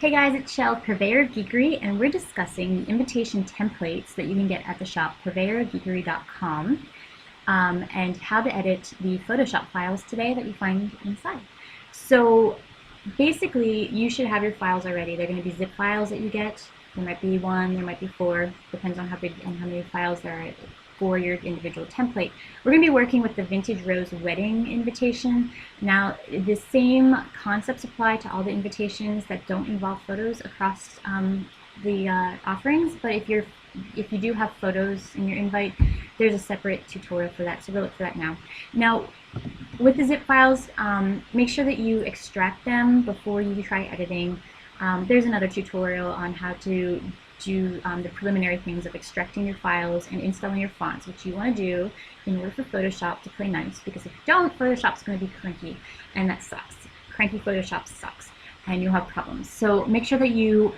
Hey guys, it's Shell, Purveyor of Geekery, and we're discussing invitation templates that you can get at the shop, purveyorofgeekery.com, and how to edit the Photoshop files today that you find inside. So basically, you should have your files already. They're going to be zip files that you get. There might be one, there might be four, depends on how big and how many files there are for your individual template. We're going to be working with the Vintage Rose wedding invitation. Now, the same concepts apply to all the invitations that don't involve photos across the offerings, but if you do have photos in your invite, there's a separate tutorial for that, so go look for that now. Now, with the zip files, make sure that you extract them before you try editing. There's another tutorial on how to do the preliminary things of extracting your files and installing your fonts, which you want to do in order for Photoshop to play nice, because if you don't, Photoshop's going to be cranky, and that sucks. Cranky Photoshop sucks, and you'll have problems. So make sure that you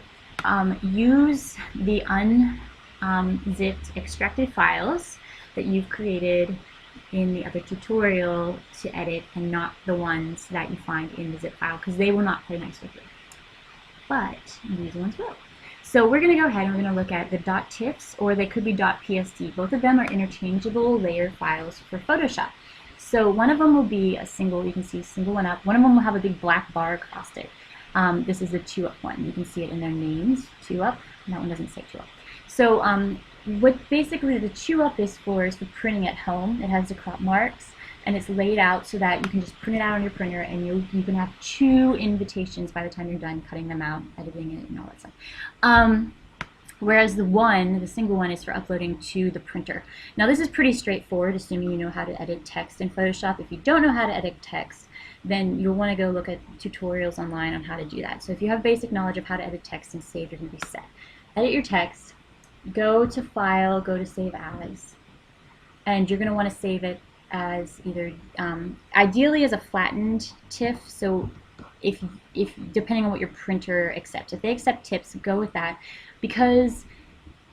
use the unzipped extracted files that you've created in the other tutorial to edit, and not the ones that you find in the zip file, because they will not play nice with you. But these ones will. So we're going to go ahead and we're going to look at the .tiffs, or they could be .psd. Both of them are interchangeable layer files for Photoshop. So one of them will be a single, you can see single one up. One of them will have a big black bar across it. This is a 2-up one. You can see it in their names, 2-up. That one doesn't say 2-up. So what basically the 2-up is for printing at home. It has the crop marks, and it's laid out so that you can just print it out on your printer, and you can have 2 invitations by the time you're done cutting them out, editing it, and all that stuff. Whereas the single one is for uploading to the printer. Now this is pretty straightforward, assuming you know how to edit text in Photoshop. If you don't know how to edit text, then you'll want to go look at tutorials online on how to do that. So if you have basic knowledge of how to edit text and save, you're going to be set. Edit your text, go to File, go to Save As, and you're going to want to save it as either ideally as a flattened TIFF. So if depending on what your printer accepts, if they accept TIFFs, go with that, because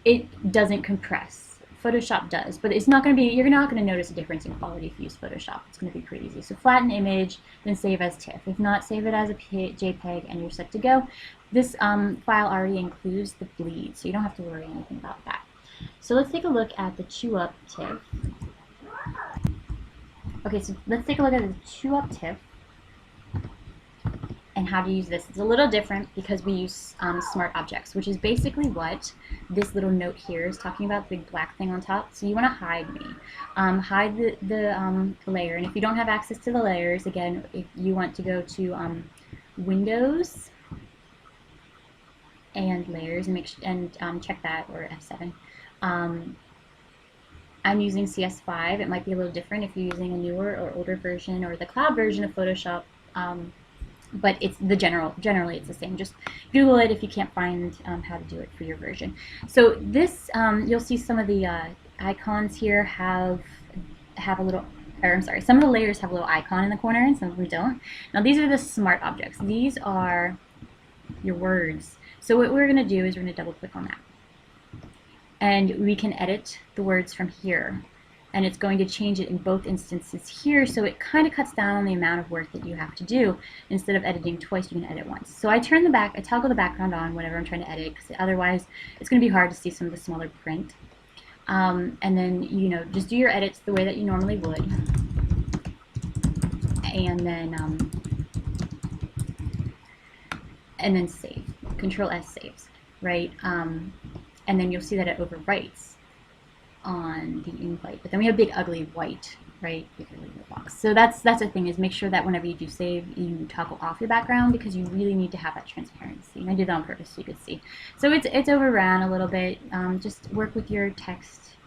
it doesn't compress. Photoshop does, but it's not going to be, you're not going to notice a difference in quality if you use Photoshop. It's going to be pretty easy. So flatten image, then save as TIFF. If not, save it as a JPEG, and you're set to go. This file already includes the bleed, so you don't have to worry anything about that. So let's take a look at the chew-up TIFF. Okay, so let's take a look at the chew-up TIFF and how to use this. It's a little different because we use smart objects, which is basically what this little note here is talking about, the big black thing on top. So you want to hide me. Hide the layer, and if you don't have access to the layers, again, if you want to go to Windows and Layers and check that, or F7. I'm using CS5. It might be a little different if you're using a newer or older version or the cloud version of Photoshop, but it's generally it's the same. Just Google it if you can't find how to do it for your version. So this, you'll see some of the icons here have a little, or I'm sorry, some of the layers have a little icon in the corner and some of them don't. Now these are the smart objects. These are your words. So what we're going to do is we're going to double click on that, and we can edit the words from here, and it's going to change it in both instances here, so it kind of cuts down on the amount of work that you have to do. Instead of editing twice, you can edit once. So I toggle the background on whenever I'm trying to edit, because otherwise it's going to be hard to see some of the smaller print. And then, just do your edits the way that you normally would, and then save. Control S saves, right? And then you'll see that it overwrites on the invite. But then we have big ugly white, right, big ugly box. So that's the thing, is make sure that whenever you do save, you toggle off your background, because you really need to have that transparency. And I did that on purpose so you could see. So it's overran a little bit. Just work with your text.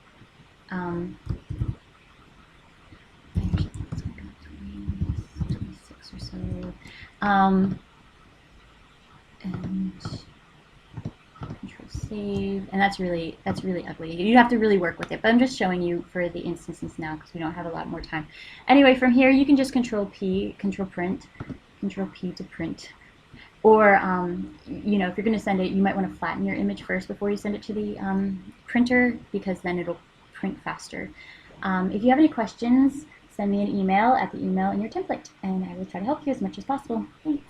Actually, it's going to go 26 or so. And Control Save, and that's really ugly. You have to really work with it, but I'm just showing you for the instances now because we don't have a lot more time. Anyway, from here you can just Control P, Control Print, Control P to print. Or if you're going to send it, you might want to flatten your image first before you send it to the printer, because then it'll print faster. If you have any questions, send me an email at the email in your template, and I will try to help you as much as possible. Thanks.